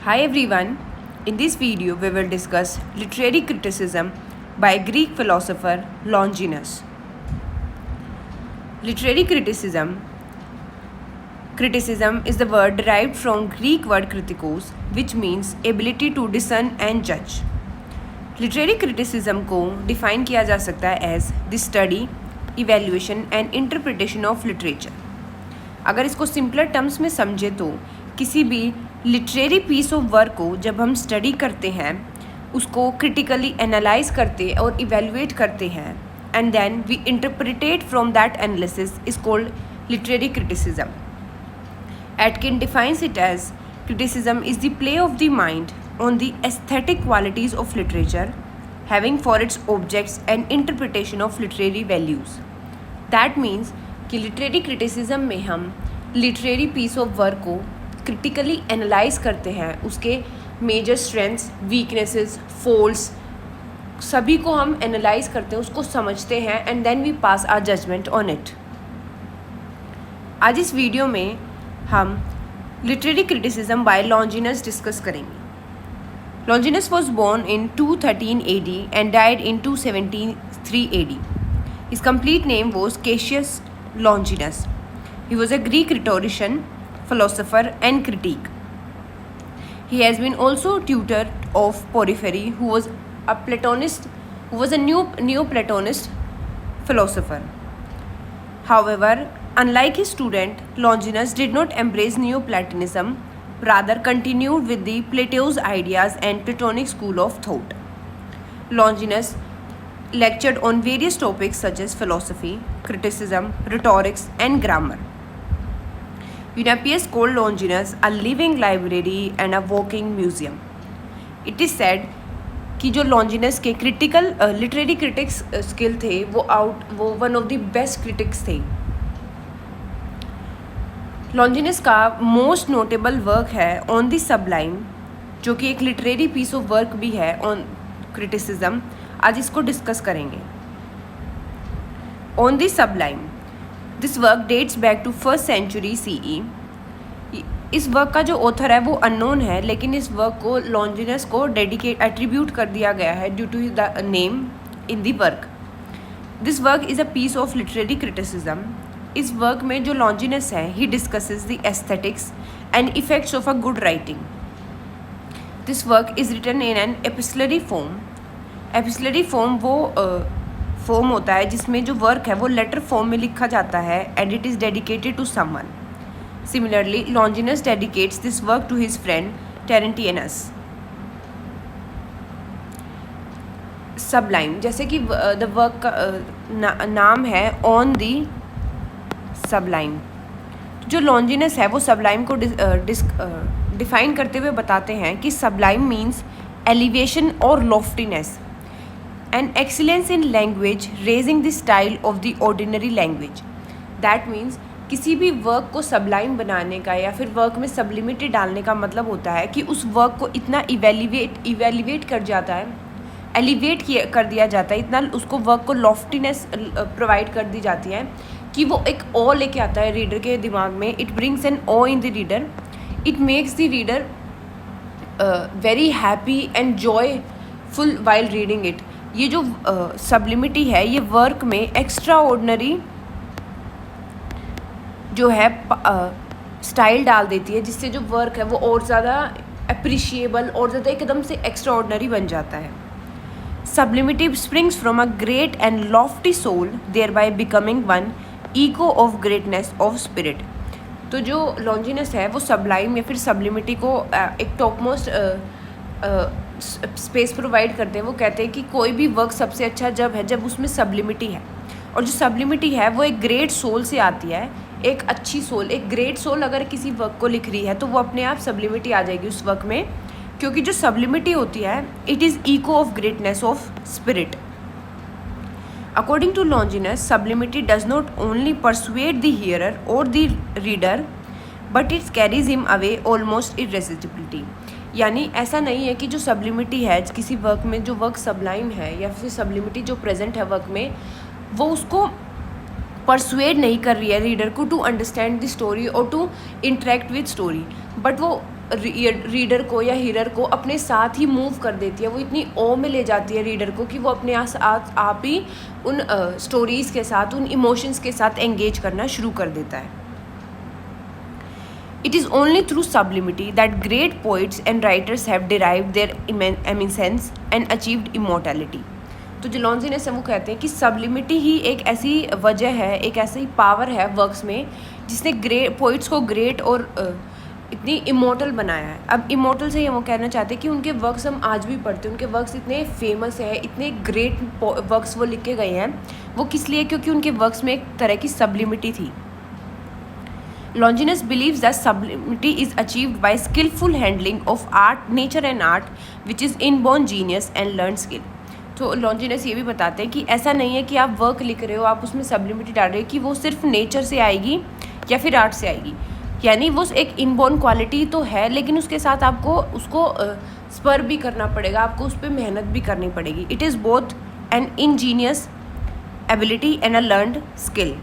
Hi everyone, in this video we will discuss literary criticism by Greek philosopher Longinus. Literary criticism is the word derived from Greek word kritikos, which means ability to discern and judge. Literary criticism को define किया जा सकता है as the study, evaluation and interpretation of literature. अगर इसको simpler terms में समझे तो किसी भी लिटरेरी पीस ऑफ वर्क को जब हम स्टडी करते हैं, उसको क्रिटिकली एनालाइज करते और इवेल्युएट करते हैं, and then we interpret from that analysis is called literary criticism. Atkin defines it as criticism is the play of the mind on the aesthetic qualities of literature, having for its objects an interpretation of literary values. That means कि literary criticism में हम literary piece of work को critically analyze करते हैं, उसके major strengths, weaknesses, faults सभी को हम analyze करते हैं, उसको समझते हैं, and then we pass our judgment on it. आज इस वीडियो में हम literary criticism by Longinus discuss करेंगे. Longinus was born in 213 AD and died in 273 AD. His complete name was Cassius Longinus. He was a Greek rhetorician, philosopher and critic. He has been also tutor of Porphyry who was a Platonist, who was a new Platonist philosopher. However, unlike his student, Longinus did not embrace Neoplatonism, rather continued with the Plato's ideas and Platonic school of thought. Longinus lectured on various topics such as philosophy, criticism, rhetorics, and grammar. Eunapius called Longinus a living library and a walking museum. It is said कि जो लॉन्जिनस के critical literary critics skill थे वो one of the best critics थे. लॉन्जिनस का most notable work है on the Sublime, जो कि एक लिटरेरी पीस ऑफ वर्क भी है ऑन क्रिटिसिज्म. आज इसको डिस्कस करेंगे. On the sublime, this work dates back to 1st century CE. इस वर्क का जो ऑथर है वो अननोन है, लेकिन इस वर्क को लॉन्जिनस को एट्रीब्यूट कर दिया गया है due to the name in the work. This work is a piece of literary criticism. इस वर्क में जो लॉन्जिनस है, he discusses the aesthetics and effects of a good writing. This work is written in an epistolary form. Epistolary form वो form होता है जिसमें जो work है वो लेटर फॉर्म में लिखा जाता है, and it is dedicated to someone. Similarly, Longinus dedicates this work to his friend Terentianus. Sublime, जैसे कि the work का नाम है On the Sublime. जो लॉन्जिनस है वो सबलाइम को डिफाइन करते हुए बताते हैं कि सबलाइम मीन्स एलिवेशन और लॉफ्टीनेस and excellence in language raising the style of the ordinary language. That means किसी भी वर्क को सबलाइम बनाने का या फिर वर्क में सब्लिमिटी डालने का मतलब होता है कि उस वर्क को इतना इवेल्युएट कर जाता है, एलिवेट कर दिया जाता है, इतना उसको वर्क को लॉफ्टीनेस प्रोवाइड कर दी जाती है कि वो एक ओ लेके आता है रीडर के दिमाग में. It brings an awe in the reader. It makes the reader very happy and joyful while reading it. ये जो सब्लिमिटी है ये वर्क में एक्स्ट्रा ऑर्डिनरी जो है स्टाइल डाल देती है, जिससे जो वर्क है वो और ज़्यादा अप्रिशिएबल और ज़्यादा एकदम से एक्स्ट्रा ऑर्डिनरी बन जाता है. Sublimity springs from a great and lofty soul, thereby becoming one echo of greatness of spirit. तो जो लॉन्जिनस है वो सबलाइम या फिर सब्लिमिटी को एक टॉप मोस्ट स्पेस प्रोवाइड करते हैं. वो कहते हैं कि कोई भी वर्क सबसे अच्छा जब उसमें सब्लिमिटी है, और जो सब्लिमिटी है वो एक ग्रेट सोल से आती है. एक अच्छी सोल, एक ग्रेट सोल अगर किसी वर्क को लिख रही है तो वो अपने आप सब्लिमिटी आ जाएगी उस वर्क में, क्योंकि जो सब्लिमिटी होती है it is echo of greatness of spirit. According to Longinus, sublimity does not only persuade the hearer और the reader, but its carries him away almost irresistibility. यानी ऐसा नहीं है कि जो सब्लिमिटी है किसी वर्क में, जो वर्क सबलाइम है या फिर सब्लिमिटी जो प्रेजेंट है वर्क में, वो उसको परसुएड नहीं कर रही है रीडर को टू अंडरस्टैंड द स्टोरी और to interact with story, but वो रीडर को या हीरर को अपने साथ ही मूव कर देती है, वो इतनी ओ में ले जाती है रीडर को कि वो अपने आप ही उन स्टोरीज़ के साथ, उन इमोशंस के साथ एंगेज करना शुरू कर देता है. It is only through sublimity that great poets and writers have derived their eminence and achieved immortality. तो जो लॉन्जीनेस है वो कहते हैं कि सब्लिमिटी ही एक ऐसी वजह है, एक ऐसी पावर है वर्क्स में जिसने ग्रेट पोइट्स को ग्रेट और इतनी इमोर्टल बनाया है. अब इमोर्टल से ये वो कहना चाहते हैं कि उनके वर्क्स हम आज भी पढ़ते हैं, उनके वर्क्स इतने फेमस हैं, इतने ग्रेट वर्क्स वो लिख के गए हैं. वो किस लिए? क्योंकि उनके वर्क्स में एक तरह की सब्लिमिटी थी. Longinus believes that sublimity is achieved by skillful handling of art, nature and art, which is inborn genius and learned skill. तो लॉन्जिनस ये भी बताते हैं कि ऐसा नहीं है कि आप वर्क लिख रहे हो, आप उसमें सब्लिमिटी डाल रहे हो कि वो सिर्फ नेचर से आएगी या फिर आर्ट से आएगी. यानी वो एक इनबॉर्न क्वालिटी तो है, लेकिन उसके साथ आपको उसको स्पर भी करना पड़ेगा, आपको उस पर मेहनत भी करनी पड़ेगी. It is both an ingenious ability and a learned skill.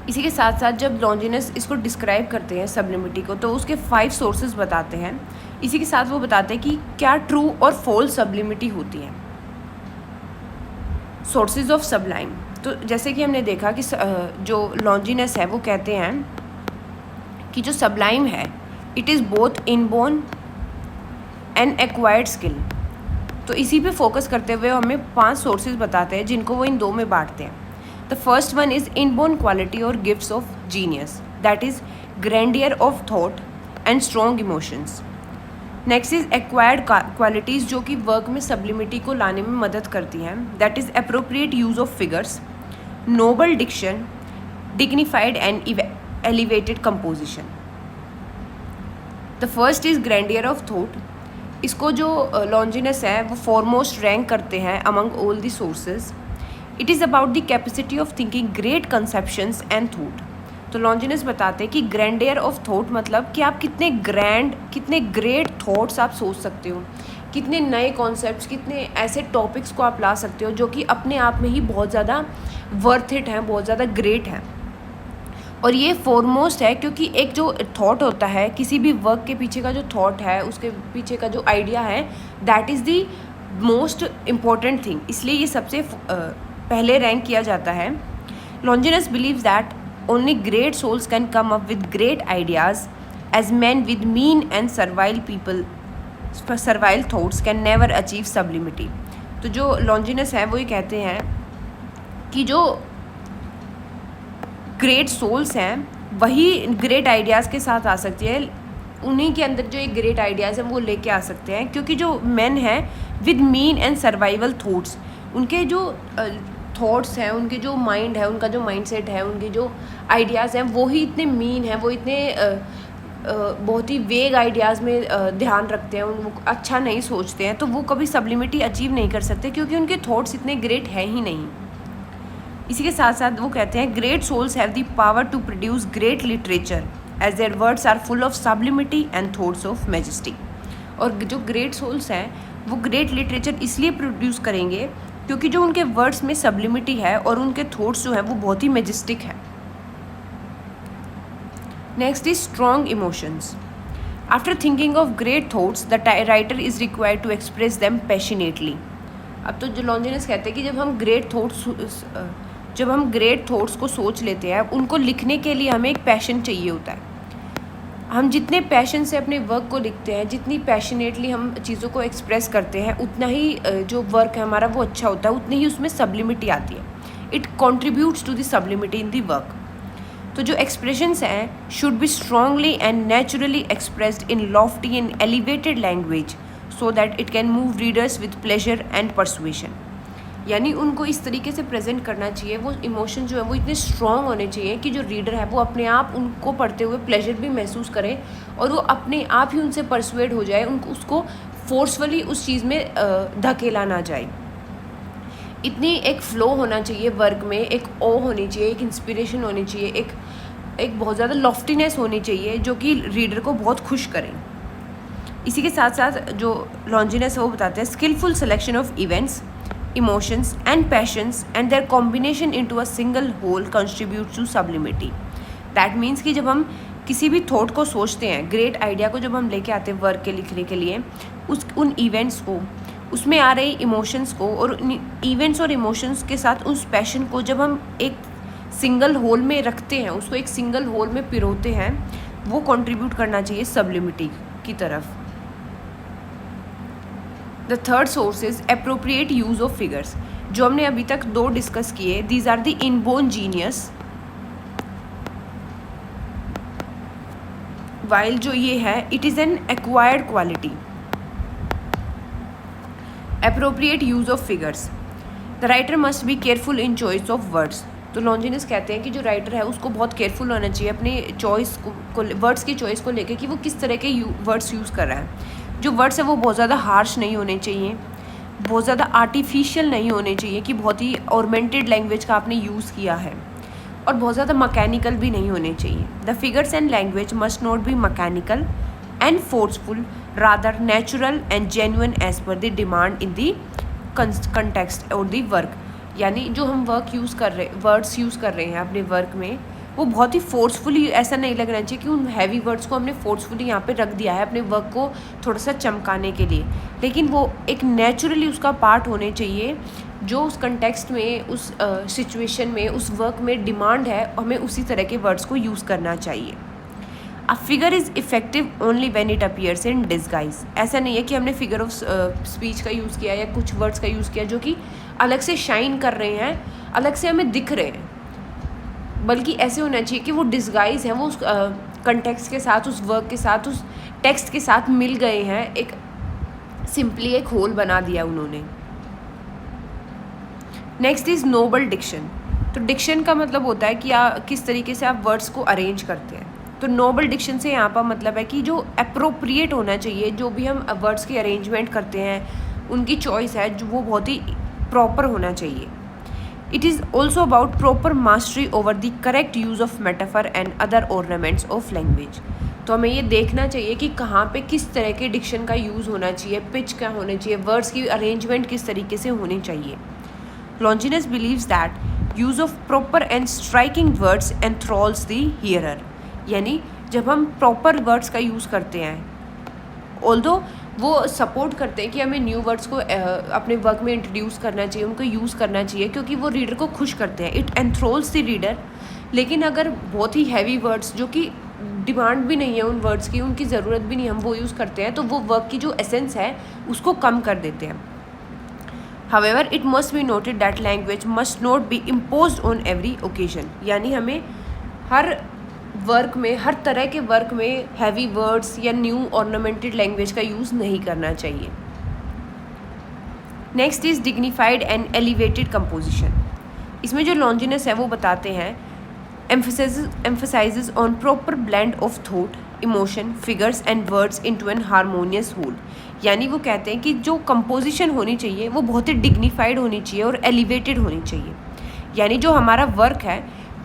इसी के साथ साथ जब लॉन्जिनस इसको डिस्क्राइब करते हैं सब्लिमिटी को, तो उसके 5 सोर्सेज बताते हैं. इसी के साथ वो बताते हैं कि क्या ट्रू और फॉल्स सब्लिमिटी होती है. Sources of Sublime. तो जैसे कि हमने देखा कि जो लॉन्जिनस है वो कहते हैं कि जो सबलाइम है it is both inborn and acquired skill. तो इसी पे फोकस करते हुए हमें 5 सोर्सेज बताते हैं जिनको वो इन 2 में बांटते हैं. The first one is inborn quality or gifts of genius, that is grandeur of thought and strong emotions. Next is acquired qualities जो कि वर्क में सब्लिमिटी को लाने में मदद करती हैं, that is appropriate use of figures, noble diction, dignified and elevated composition. The first is grandeur of thought. इसको जो लॉन्जिनस है वो foremost रैंक करते हैं among all the sources. It is about the capacity of thinking great conceptions and thought. तो लॉन्जिनस बताते हैं कि ग्रैंडियर ऑफ थॉट मतलब कि आप कितने ग्रैंड, कितने ग्रेट थॉट्स आप सोच सकते हो, कितने नए कॉन्सेप्ट्स, कितने ऐसे टॉपिक्स को आप ला सकते हो जो कि अपने आप में ही बहुत ज़्यादा वर्थ इट हैं, बहुत ज़्यादा ग्रेट हैं. और ये फॉरमोस्ट है क्योंकि एक जो थॉट होता है, किसी भी वर्क के पीछे का जो थॉट है, उसके पीछे का जो आइडिया है, that is the most important thing. इसलिए ये सबसे पहले रैंक किया जाता है. Longinus believes that only great souls can come up with great ideas as man with mean and servile thoughts can never achieve sublimity. तो जो लॉन्जिनस है वो ये कहते हैं कि जो ग्रेट सोल्स हैं वही ग्रेट आइडियाज़ के साथ आ सकती है. उन्हीं के अंदर जो एक ग्रेट आइडियाज़ हैं वो लेके आ सकते हैं, क्योंकि जो मैन हैं with mean and survival thoughts, उनके जो थॉट्स हैं, उनके जो माइंड है, उनका जो माइंडसेट है, उनके जो आइडियाज़ हैं वो ही इतने मीन हैं, वो इतने बहुत ही वेग आइडियाज़ में ध्यान रखते हैं, वो अच्छा नहीं सोचते हैं, तो वो कभी सब्लिमिटी अचीव नहीं कर सकते क्योंकि उनके थॉट्स इतने ग्रेट हैं ही नहीं. इसी के साथ साथ वो कहते हैं great souls have the power to produce great literature as their words are full of sublimity and thoughts of majesty. और जो ग्रेट सोल्स हैं वो ग्रेट लिटरेचर इसलिए प्रोड्यूस करेंगे क्योंकि जो उनके वर्ड्स में सब्लिमिटी है और उनके थॉट्स जो हैं वो बहुत ही मैजेस्टिक हैं. Next is strong emotions. After thinking of great thoughts the writer is required to express them passionately. अब तो जो लॉन्जिनस कहते हैं कि जब हम ग्रेट थॉट्स को सोच लेते हैं, उनको लिखने के लिए हमें एक पैशन चाहिए होता है. हम जितने पैशन से अपने वर्क को लिखते हैं, जितनी पैशनेटली हम चीज़ों को एक्सप्रेस करते हैं, उतना ही जो वर्क है हमारा वो अच्छा होता है, उतनी ही उसमें सब्लिमिटी आती है. It contributes to the sublimity in the work. तो जो एक्सप्रेशंस हैं should be strongly and naturally expressed in lofty and elevated language so that it can move readers with pleasure and persuasion. यानी उनको इस तरीके से प्रेजेंट करना चाहिए, वो इमोशन जो है वो इतने स्ट्रॉन्ग होने चाहिए कि जो रीडर है वो अपने आप उनको पढ़ते हुए प्लेजर भी महसूस करे और वो अपने आप ही उनसे परसुएड हो जाए, उनको उसको फोर्सफुली उस चीज़ में धकेला ना जाए. इतनी एक फ़्लो होना चाहिए वर्क में, एक ओ होनी चाहिए, एक इंस्पिरेशन होनी चाहिए, एक बहुत ज़्यादा लॉफ्टीनेस होनी चाहिए जो कि रीडर को बहुत खुश करें. इसी के साथ साथ जो लॉन्जिनस है वो बताते हैं skilful selection of events, emotions and passions and their combination into a single whole contributes to sublimity. That means कि जब हम किसी भी थॉट को सोचते हैं, ग्रेट आइडिया को जब हम लेके आते हैं वर्क के लिखने के लिए, उन इवेंट्स को, उसमें आ रहे इमोशंस को, और इवेंट्स और इमोशंस के साथ उस पैशन को जब हम एक सिंगल होल में रखते हैं, उसको एक सिंगल होल में पिरोते हैं, वो कंट्रीब्यूट करना चाहिए सब्लिमिटी की तरफ। The third source is appropriate use of figures. जो हमने अभी तक 2 डिस्कस किए, these are the inborn genius, while जो ये है it is an acquired quality. Appropriate use of figures, the writer must be careful in choice of words. तो Longinus कहते हैं कि जो राइटर है उसको बहुत केयरफुल होना चाहिए अपनी चॉइस को वर्ड्स की चॉइस को लेकर कि वो किस तरह के वर्ड्स यूज़ कर रहा है। जो वर्ड्स है वो बहुत ज़्यादा हार्श नहीं होने चाहिए, बहुत ज़्यादा आर्टिफिशियल नहीं होने चाहिए कि बहुत ही ऑर्मेंटेड लैंग्वेज का आपने यूज़ किया है, और बहुत ज़्यादा मैकेनिकल भी नहीं होने चाहिए। The figures and language must not be mechanical and forceful, rather natural and genuine as per the demand in the context और द वर्क। यानी जो हम वर्ड्स यूज़ कर रहे हैं अपने वर्क में, वो बहुत ही फोर्सफुली, ऐसा नहीं लगना चाहिए कि उन हैवी वर्ड्स को हमने फोर्सफुली यहाँ पे रख दिया है अपने वर्क को थोड़ा सा चमकाने के लिए, लेकिन वो एक नेचुरली उसका पार्ट होने चाहिए जो उस कंटेक्स्ट में, उस सिचुएशन में, उस वर्क में डिमांड है, हमें उसी तरह के वर्ड्स को यूज़ करना चाहिए। A figure is effective only when it appears in disguise. ऐसा नहीं है कि हमने फिगर ऑफ स्पीच का यूज़ किया या कुछ वर्ड्स का यूज़ किया जो कि अलग से शाइन कर रहे हैं, अलग से हमें दिख रहे हैं, बल्कि ऐसे होना चाहिए कि वो डिस्गाइज हैं, वो उस कंटेक्स्ट के साथ, उस वर्क के साथ, उस टेक्स्ट के साथ मिल गए हैं, एक सिंपली एक होल बना दिया उन्होंने। Next is noble diction. तो डिक्शन का मतलब होता है कि किस तरीके से आप वर्ड्स को अरेंज करते हैं। तो नोबल डिक्शन से यहाँ पर मतलब है कि जो अप्रोप्रिएट होना चाहिए, जो भी हम वर्ड्स की अरेंजमेंट करते हैं, उनकी चॉइस है जो वो बहुत ही प्रॉपर होना चाहिए। It is also about proper mastery over the correct use of metaphor and other ornaments of language. तो हमें ये देखना चाहिए कि कहाँ पे किस तरह के डिक्शन का यूज़ होना चाहिए, पिच क्या होना चाहिए, वर्ड्स की अरेंजमेंट किस तरीके से होनी चाहिए। Longinus believes that use of proper and striking words enthralls the hearer। यानी जब हम प्रॉपर वर्ड्स का यूज़ करते हैं, ऑल्दो वो सपोर्ट करते हैं कि हमें न्यू वर्ड्स को अपने वर्क में इंट्रोड्यूस करना चाहिए, उनको यूज़ करना चाहिए, क्योंकि वो रीडर को खुश करते हैं, इट एंथ्रोल्स द रीडर। लेकिन अगर बहुत ही हैवी वर्ड्स जो कि डिमांड भी नहीं है उन वर्ड्स की, उनकी ज़रूरत भी नहीं, हम वो यूज़ करते हैं, तो वो वर्क की जो एसेंस है उसको कम कर देते हैं। However, it must be noted that language must not be imposed on every occasion। यानी हमें हर वर्क में, हर तरह के वर्क में हैवी वर्ड्स या न्यू ऑर्नामेंटेड लैंग्वेज का यूज़ नहीं करना चाहिए। Next is dignified and elevated composition. इसमें जो लॉन्जिनस है वो बताते हैं emphasizes on proper blend of thought, emotion, figures and words into an harmonious whole। यानी वो कहते हैं कि जो कंपोजिशन होनी चाहिए वो बहुत ही डिग्निफाइड होनी चाहिए और एलिवेटेड होनी चाहिए। यानी जो हमारा वर्क है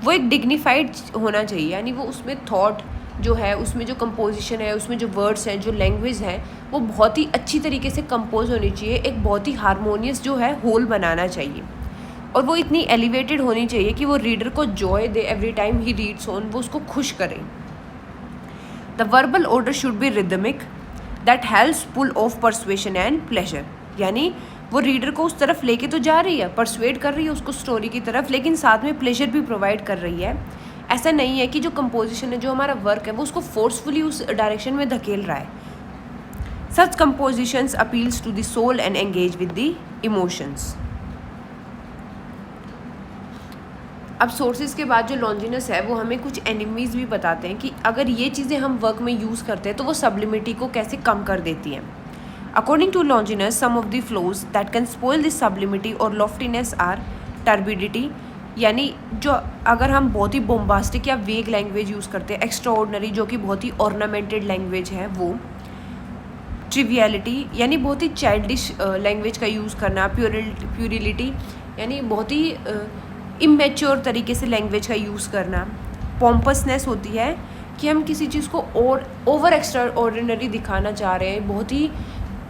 वो एक डिग्निफाइड होना चाहिए, यानी वो उसमें थॉट जो है, उसमें जो कंपोजिशन है, उसमें जो वर्ड्स हैं, जो लैंग्वेज है, वो बहुत ही अच्छी तरीके से कंपोज होनी चाहिए, एक बहुत ही हारमोनियस जो है होल बनाना चाहिए, और वो इतनी एलिवेटेड होनी चाहिए कि वो रीडर को जॉय दे every time he reads on, वो उसको खुश करे। The verbal order should be rhythmic that helps pull of persuasion and pleasure. यानी वो रीडर को उस तरफ लेके तो जा रही है, परसुएड कर रही है उसको स्टोरी की तरफ, लेकिन साथ में प्लेजर भी प्रोवाइड कर रही है। ऐसा नहीं है कि जो कंपोजिशन है, जो हमारा वर्क है, वो उसको फोर्सफुली उस डायरेक्शन में धकेल रहा है। Such compositions appeals to the soul and engage with the emotions. अब सोर्सेज के बाद जो लॉन्जिनस है वो हमें कुछ एनिमीज़ भी बताते हैं कि अगर ये चीज़ें हम वर्क में यूज़ करते हैं तो वो सब्लिमिटी को कैसे कम कर देती हैं। According to Longinus, some of the flaws that can spoil this sublimity और लॉफ्टीनेस आर टर्बिडिटी। यानी जो अगर हम बहुत ही बोम्बास्टिक या वेग लैंग्वेज यूज़ करते हैं, एक्स्ट्रा ऑर्डनरी जो कि बहुत ही ऑर्नामेंटेड लैंग्वेज है वो, ट्रिवियलिटी यानी बहुत ही चाइल्डिश लैंग्वेज का यूज़ करना, प्यूरिलिटी यानी बहुत ही इमेच्योर तरीके से लैंग्वेज का यूज़ करना, पॉम्पसनेस होती है कि हम किसी चीज़ को और ओवर एक्स्ट्रा ऑर्डिनरी दिखाना चाह रहे हैं, बहुत ही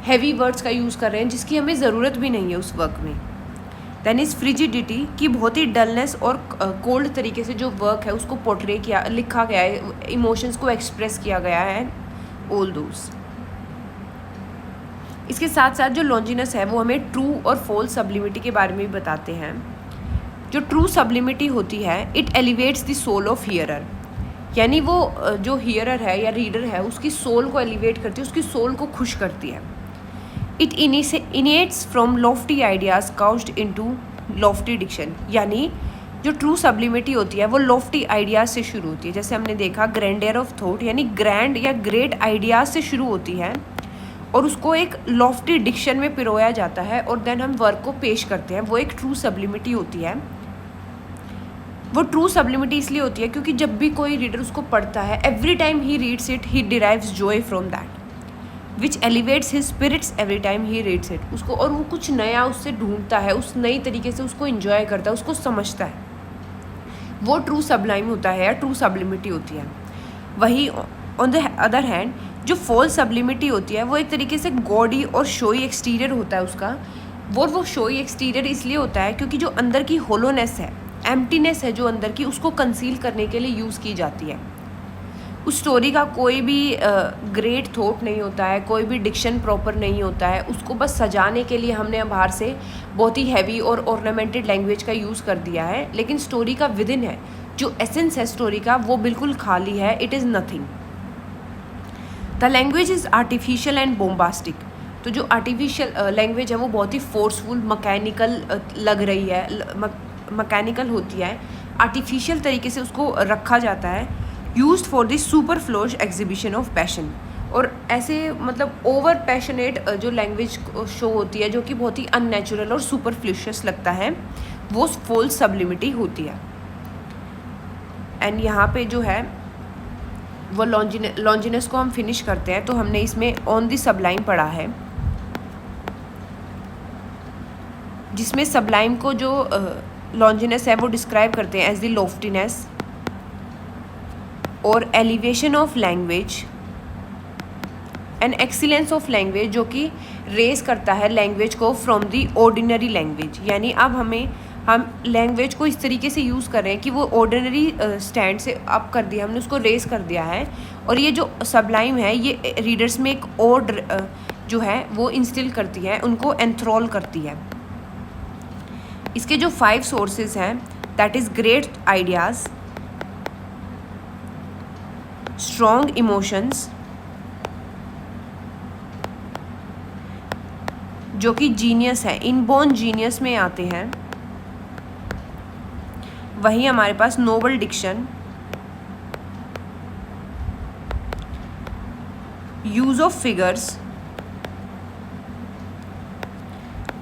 हैवी वर्ड्स का यूज़ कर रहे हैं जिसकी हमें ज़रूरत भी नहीं है उस वर्क में। देन इज फ्रिजिडिटी की बहुत ही डलनेस और कोल्ड तरीके से जो वर्क है उसको पोर्ट्रे किया, लिखा गया है, इमोशंस को एक्सप्रेस किया गया है, ऑल दोस। इसके साथ साथ जो लॉन्जिनस है वो हमें ट्रू और फॉल्स सब्लिमिटी के बारे में भी बताते हैं। जो ट्रू सब्लिमिटी होती है, it elevates the soul of hearer, यानी वो जो हियरर है या रीडर है उसकी सोल को एलिवेट करती है, उसकी सोल को खुश करती है। It emanates from lofty ideas couched into lofty diction, यानी जो ट्रू सब्लिमिटी होती है वो लॉफ्टी आइडियाज से शुरू होती है। जैसे हमने देखा ग्रैंडियर ऑफ थॉट, यानी ग्रैंड या ग्रेट आइडियाज से शुरू होती है और उसको एक लॉफ्टी डिक्शन में पिरोया जाता है और देन हम वर्क को पेश करते हैं, वो एक ट्रू सब्लिमिटी होती है। वो ट्रू सब्लिमिटी इसलिए होती है क्योंकि जब भी कोई रीडर उसको पढ़ता है, every time he reads it he derives joy from that which elevates his spirits every time he reads it, उसको और वो कुछ नया उससे ढूंढता है, उस नई तरीके से उसको इन्जॉय करता है, उसको समझता है, वो ट्रू सब्लाइम होता है या ट्रू सब्लिमिटी होती है। वही ऑन द अदर हैंड जो फॉल्स सब्लिमिटी होती है वो एक तरीके से गॉडी और शोई एक्सटीरियर होता है उसका। वो शोई एक्सटीरियर इसलिए होता है क्योंकि जो अंदर की होलोनेस है, एम्प्टीनेस है जो अंदर की, उसको कंसील करने के लिए यूज़ की जाती है। उस स्टोरी का कोई भी ग्रेट थॉट नहीं होता है, कोई भी डिक्शन प्रॉपर नहीं होता है, उसको बस सजाने के लिए हमने बाहर से बहुत ही हैवी और ऑर्नामेंटेड लैंग्वेज का यूज़ कर दिया है, लेकिन स्टोरी का विदिन है, जो एसेंस है स्टोरी का वो बिल्कुल खाली है, it is nothing. The language is artificial and bombastic, तो जो आर्टिफिशियल लैंग्वेज है वो बहुत ही फोर्सफुल, मैकेनिकल लग रही है, मैकेनिकल होती है, आर्टिफिशियल तरीके से उसको रखा जाता है, used for the superfluous exhibition of passion, और ऐसे मतलब ओवर पैशनेट जो लैंग्वेज शो होती है जो कि बहुत ही अननेचुरल और सुपरफ्लूशियस लगता है, वो फॉल्स सब्लिमिटी होती है। एंड यहाँ पे जो है वो लॉन्जिनस को हम फिनिश करते हैं, तो हमने इसमें ऑन द सबलाइम पढ़ा है, जिसमें सबलाइम को जो लॉन्जिनस है वो डिस्क्राइब करते हैं एज द लॉफ्टीनेस और elevation of language and excellence of language, जो कि रेस करता है लैंग्वेज को फ्रॉम दी ऑर्डिनरी लैंग्वेज। यानी अब हम लैंग्वेज को इस तरीके से यूज़ कर रहे हैं कि वो ऑर्डिनरी स्टैंड से अप कर दिया, हमने उसको रेस कर दिया है, और ये जो सबलाइम है ये रीडर्स में एक और जो है वो इंस्टिल करती है, उनको एंथ्रोल करती है। इसके जो 5 सोर्सेज हैं, that is great ideas, strong emotions, जो कि जीनियस है, इनबॉर्न जीनियस में आते हैं, वही हमारे पास noble diction, use of figures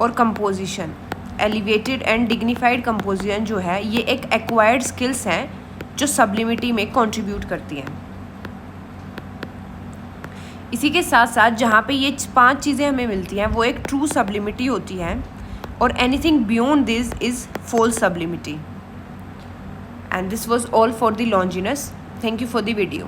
और composition, elevated and dignified composition जो है ये एक एक्वायर्ड स्किल्स हैं जो सब्लिमिटी में कंट्रीब्यूट करती हैं। इसी के साथ साथ जहाँ पे ये 5 चीज़ें हमें मिलती हैं वो एक ट्रू सब्लिमिटी होती है, और anything beyond this is false sublimity. And this was all for the Longinus. Thank you for the video.